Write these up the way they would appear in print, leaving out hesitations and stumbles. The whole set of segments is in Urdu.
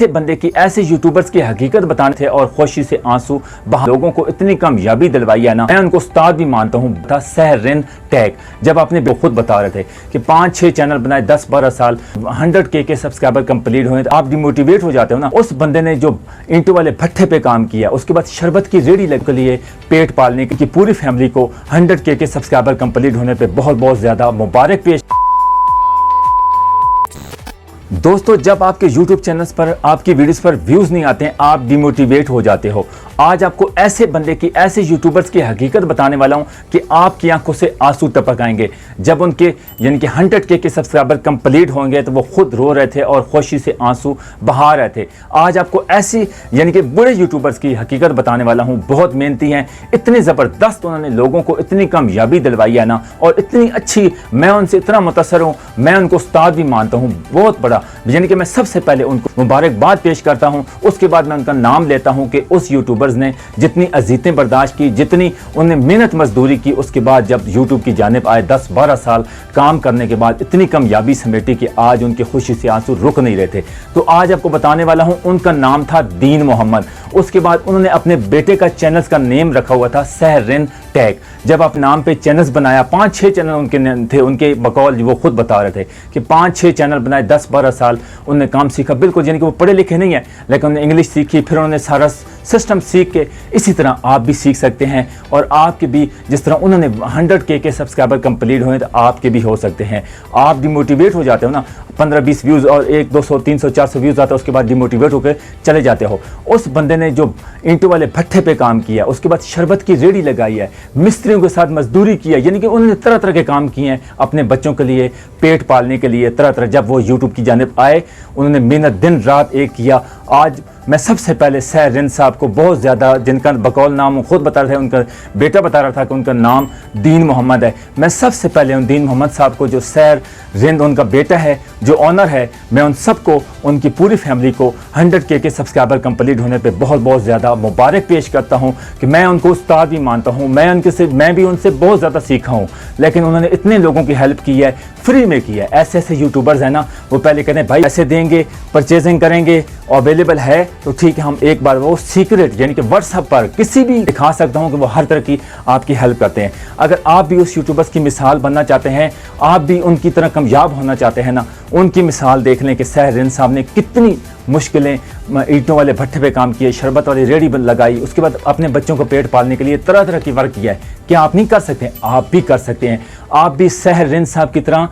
ایسے بندے کی ایسے یوٹیوبرز کی حقیقت بتانے تھے اور خوشی سے آنسو بہا لوگوں کو اتنی کامیابی دلوائی ہے نا، میں ان کو استاد بھی مانتا ہوں۔ تھا سہرن ٹیک، جب آپ نے خود بتا رہے تھے کہ 5-6 چینل بنائے، 10-12 سال 100K کے سبسکرائبر کمپلیٹ ہوئے، آپ ڈیموٹیویٹ ہو جاتے ہو نا۔ اس بندے نے جو اینٹوں والے بھٹے پہ کام کیا، اس کے بعد شربت کی ریڑھی لگ کے لیے پیٹ پالنے کی پوری فیملی کو 100K کے سبسکرائبر کمپلیٹ ہونے پہ بہت بہت زیادہ مبارک پیش۔ دوستو، جب آپ کے یوٹیوب چینلز پر آپ کی ویڈیوز پر ویوز نہیں آتے ہیں، آپ ڈیموٹیویٹ ہو جاتے ہو۔ آج آپ کو ایسے بندے کی ایسے یوٹیوبرز کی حقیقت بتانے والا ہوں کہ آپ کی آنکھوں سے آنسو ٹپک آئیں گے۔ جب ان کے یعنی کہ 100K کے سبسکرائبر کمپلیٹ ہوں گے تو وہ خود رو رہے تھے اور خوشی سے آنسو بہا رہے تھے۔ آج آپ کو ایسی یعنی کہ بڑے یوٹیوبرز کی حقیقت بتانے والا ہوں، بہت محنتی ہیں، اتنے زبردست انہوں نے لوگوں کو اتنی کامیابی دلوائی ہے نا، اور اتنی اچھی، میں ان سے اتنا متاثر ہوں، میں ان کو استاد بھی مانتا ہوں بہت بڑا۔ یعنی کہ میں سب سے پہلے ان کو مبارکباد پیش کرتا ہوں، اس کے بعد میں ان کا نام لیتا ہوں کہ اس یوٹیوبرز نے جتنی اذیتیں برداشت کی، جتنی انہوں نے محنت مزدوری کی، اس کے بعد جب یوٹیوب کی جانب آئے 10-12 سال کام کرنے کے بعد اتنی کامیابی سمیٹی کہ آج ان کی خوشی سے آنسو رک نہیں رہے تھے۔ تو آج آپ کو بتانے والا ہوں، ان کا نام تھا دین محمد۔ اس کے بعد انہوں نے اپنے بیٹے کا چینلز کا نیم رکھا ہوا تھا سہرن ٹیک۔ جب آپ نام پہ چینلز بنایا، 5-6 چینل ان کے تھے، ان کے بقول وہ خود بتا رہے تھے کہ 5-6 چینل بنائے، 10-12 سال انہوں نے کام سیکھا۔ بالکل یعنی کہ وہ پڑھے لکھے نہیں ہیں، لیکن انہوں نے انگلش سیکھی، پھر انہوں نے سارا سسٹم سیکھ کے اسی طرح آپ بھی سیکھ سکتے ہیں، اور آپ کے بھی جس طرح انہوں نے 100K کے سبسکرائبر کمپلیٹ ہوئے تو آپ کے بھی ہو سکتے ہیں۔ آپ ڈیموٹیویٹ ہو جاتے ہو نا، 15-20 ویوز اور 100-200-300-400 ویوز آتا ہے، اس کے بعد ڈیموٹیویٹ ہو کے چلے جاتے ہو۔ اس بندے نے جو اینٹوں والے بھٹے پہ کام کیا، اس کے بعد شربت کی ریڑھی لگائی ہے، مستریوں کے ساتھ مزدوری کی ہے، یعنی کہ انہوں نے طرح طرح کے کام کیے ہیں اپنے بچوں کے لیے، پیٹ پالنے کے لیے، طرح طرح۔ جب وہ یوٹیوب کی جانب آئے، انہوں نے محنت دن رات ایک کیا۔ آج میں سب سے پہلے سہرن صاحب کو بہت زیادہ، جن کا بقول نام خود بتا رہے تھے، ان کا بیٹا بتا رہا تھا کہ ان کا نام دین محمد ہے، میں سب سے پہلے ان دین محمد صاحب کو، جو سہرن ان کا بیٹا ہے، جو آنر ہے، میں ان سب کو، ان کی پوری فیملی کو 100K کے سبسکرائبر کمپلیٹ ہونے پہ بہت بہت زیادہ مبارک پیش کرتا ہوں کہ میں ان کو استاد بھی مانتا ہوں۔ میں بھی ان سے بہت زیادہ سیکھا ہوں، لیکن انہوں نے اتنے لوگوں کی ہیلپ کی ہے، فری میں کی ہے۔ ایسے ایسے یوٹیوبرز ہیں نا، وہ پہلے کہتے ہیں بھائی ایسے دیں گے، پرچیزنگ کریں گے، اویلیبل ہے تو ٹھیک ہے، ہم ایک بار وہ سیکرٹ یعنی کہ واٹس ایپ پر کسی بھی دکھا سکتا ہوں کہ وہ ہر طرح کی آپ کی ہیلپ کرتے ہیں۔ اگر آپ بھی اس یوٹیوبرز کی مثال بننا چاہتے ہیں، آپ بھی ان کی طرح کامیاب ہونا چاہتے ہیں نا، ان کی مثال دیکھ لیں کہ سہرن صاحب نے کتنی مشکلیں، اینٹوں والے بھٹے پہ کام کیے، شربت والی ریڑھی لگائی، اس کے بعد اپنے بچوں کو پیٹ پالنے کے لیے طرح طرح کی ورک کیا ہے۔ کیا آپ نہیں کر سکتے ہیں؟ آپ بھی کر سکتے ہیں۔ آپ بھی سہرن صاحب کی طرح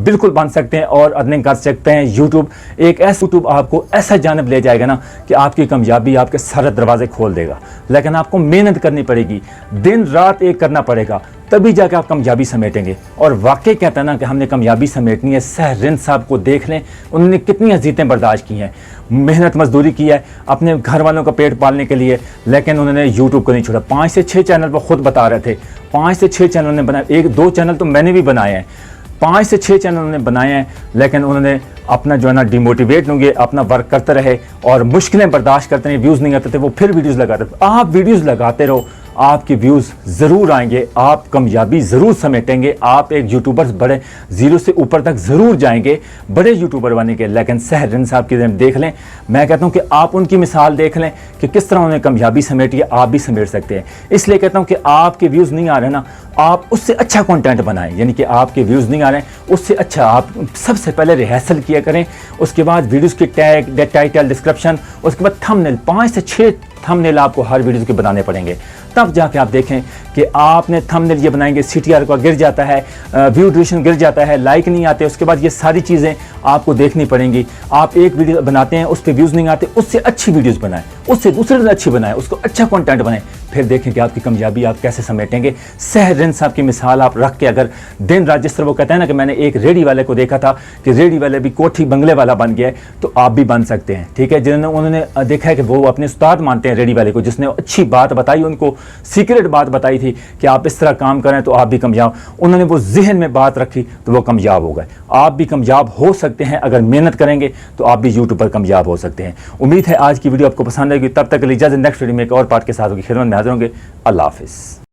بالکل بن سکتے ہیں اور ارننگ کر سکتے ہیں۔ یوٹیوب ایک ایسا یوٹیوب آپ کو ایسا جانب لے جائے گا نا کہ آپ کی کامیابی آپ کے سارے دروازے کھول دے گا، لیکن آپ کو محنت کرنی پڑے گی، دن رات ایک کرنا پڑے گا، تبھی جا کے آپ کامیابی سمیٹیں گے۔ اور واقعی کہتا ہے نا کہ ہم نے کامیابی سمیٹنی ہے، سہرن صاحب کو دیکھ لیں، انہوں نے کتنی اذیتیں برداشت کی ہیں، محنت مزدوری کی ہے اپنے گھر والوں کا پیٹ پالنے کے لیے، لیکن انہوں نے یوٹیوب کو نہیں چھوڑا۔ 5-6 چینل وہ خود بتا رہے تھے، 5-6 چینل نے بنائے، 1-2 چینل تو میں نے بھی بنائے ہیں، 5-6 چینل انہوں نے بنائے ہیں، لیکن انہوں نے اپنا جو ہے نا ڈیموٹیویٹ ہوں گے، اپنا ورک کرتے رہے اور مشکلیں برداشت کرتے رہے، ویوز نہیں آتے تھے، وہ پھر ویڈیوز لگاتے تھے۔ آپ ویڈیوز لگاتے رہو، آپ کی ویوز ضرور آئیں گے، آپ کامیابی ضرور سمیٹیں گے، آپ ایک یوٹیوبر بڑے زیرو سے اوپر تک ضرور جائیں گے، بڑے یوٹیوبر بنے گے۔ لیکن سہرن صاحب کی دیکھ لیں، میں کہتا ہوں کہ آپ ان کی مثال دیکھ لیں کہ کس طرح انہوں نے کامیابی سمیٹی ہے، آپ بھی سمیٹ سکتے ہیں۔ اس لیے کہتا ہوں کہ آپ کے ویوز نہیں آ رہے نا، آپ اس سے اچھا کنٹینٹ بنائیں، یعنی کہ آپ کے ویوز نہیں آ رہے ہیں، اس سے اچھا آپ سب سے پہلے ریہرسل کیا کریں، اس کے بعد ویڈیوز کی ٹیگ، ٹائٹل، ڈسکرپشن، اس کے بعد تھمبنیل، 5-6 تھمبنیل آپ کو ہر ویڈیوز کے بنانے پڑیں گے، تب جا کے آپ دیکھیں کہ آپ نے تھمبنیل یہ بنائیں گے، CTR کا گر جاتا ہے، ویو ڈیوریشن گر جاتا ہے، لائک نہیں آتے، اس کے بعد یہ ساری چیزیں آپ کو دیکھنی پڑیں گی۔ آپ ایک ویڈیو بناتے ہیں، اس پہ ویوز نہیں آتے، اس سے اچھی ویڈیوز بنائیں، اس سے دوسرے سے اچھی بنائیں، اس کو اچھا کنٹینٹ بنائیں، پھر دیکھیں کہ آپ کی کامیابی آپ کیسے سمیٹیں گے۔ سہرن صاحب کی مثال آپ رکھ کے اگر دن رات، جس طرح وہ کہتے ہیں نا کہ میں نے ایک ریڑھی والے کو دیکھا تھا کہ ریڑھی والے بھی کوٹھی بنگلے والا بن گیا ہے، تو آپ بھی بن سکتے ہیں، ٹھیک ہے۔ انہوں نے دیکھا ہے کہ وہ اپنے استاد مانتے ہیں ریڑھی والے کو، جس نے اچھی بات بتائی، ان کو سیکرٹ بات بتائی تھی کہ آپ اس طرح کام کریں تو آپ بھی کامیاب، انہوں نے وہ ذہن میں بات رکھی تو وہ کامیاب ہو گئے۔ آپ بھی کامیاب ہو سکتے ہیں، اگر محنت کریں گے تو آپ بھی یوٹیوب پر کامیاب ہو سکتے ہیں۔ امید ہے آج کی ویڈیو آپ کو پسند آئے گی، تب تک کے لیے اجازت، نیکسٹ ویڈیو میں ایک اور پارٹ کے ساتھ ہوگی، خدمت میں حاضر ہوں گے۔ اللہ حافظ۔